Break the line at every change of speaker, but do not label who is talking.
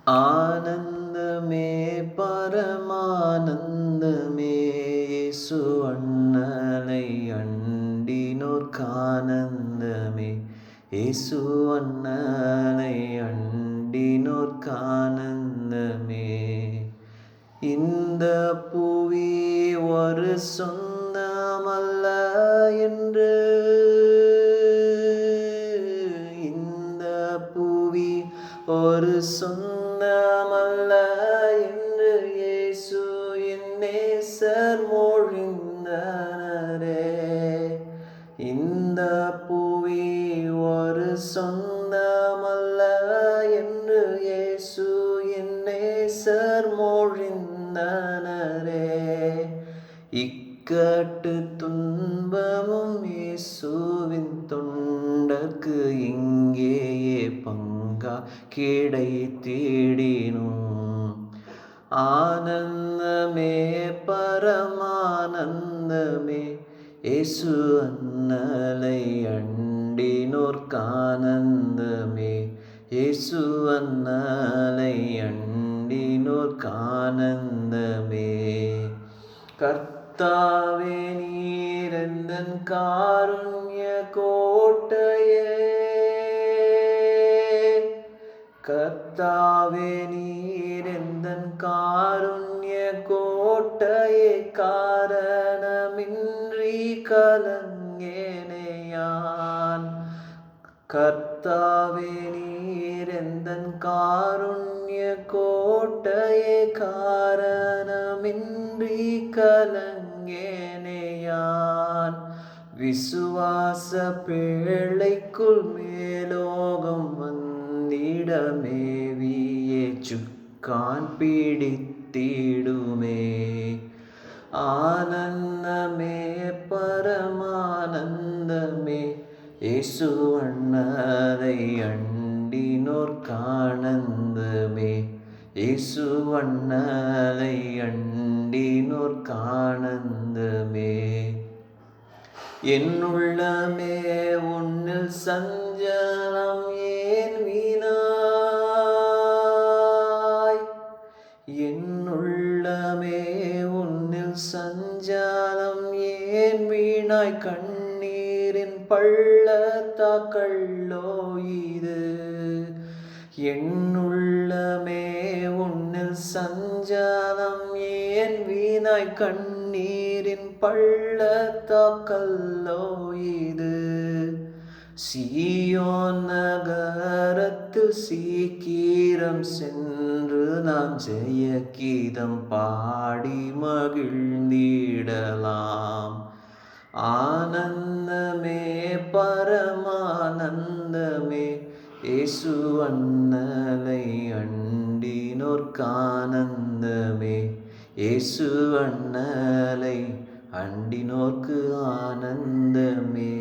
ஆனந்தமே பரமானந்தமே இயேசு அண்ணலை அண்டினோர்க்கானந்தமே இயேசு அண்ணலை அண்டினோர்க்கானந்தமே. இந்த புவி ஒரு சொந்தமல்ல என்று, இந்த புவி ஒரு சொந்தமல்ல என்று இயேசு என் நேசர் மொழிந்தனரே. இந்த புவி ஒரு சொந்தமல்ல என்று இயேசு என் நேசர் மொழிந்தனரே. இக்கட்டு துன்பமும் இயேசுவின் தொண்டர்க்கு இங்கேயே பங்கா கிடைத்திடினும். ஆனந்தமே பரமானந்தமே இயேசு அண்ணலை அண்டினோர்க்கானந்தமே இயேசு அண்ணலை அண்டினோர்க்கானந்தமே. கர்த்தாவே நீரெந்தன் காருண்ய கோட்டையே, கர்த்தாவே நீரெந்தன் காருண்ய கோட்டையே, காரணமின்றி கலங்கேனேயான். கர்த்தாவே நீரெந்தன் காருண்ய கோட்டையே, காரணமின்றி கலங்கேனேயான். விசுவாச பேழைக்குள் மேலோகம் வந்திட மேவியே சுக்கான் பிடித்திடுமே. ஆனந்தமே பரமானந்தமே இயேசு அண்ணலை அண்டினோர்க்கானந்தமே இயேசு அண்ணலை அண்டினோர்க்கானந்தமே. என்னுள்ளமே உன்னில் சஞ்சலம் ஏன் வீணாய், என்னுள்ளமே உன்னில் சஞ்சலம் ஏன் வீணாய், கண்ணீரின் பள்ளத்தாக்கல்லோ இது. என்னுள்ளமே உன்னில் சஞ்சலம் ஏன் வீணாய், கண்ணீரின் பள்ளத்தாக்கல்லோ இது. சீயோன் நகரத்தில் சீக்கிரம் சென்று நாம் ஜெய கீதம் பாடி மகிழ்ந்திடலாம். ஆனந்தமே பரமானந்தமே இயேசு அண்ணலை அண்டினோர்க்கானந்தமே இயேசு அண்ணலை அண்டினோர்க்கு ஆனந்தமே.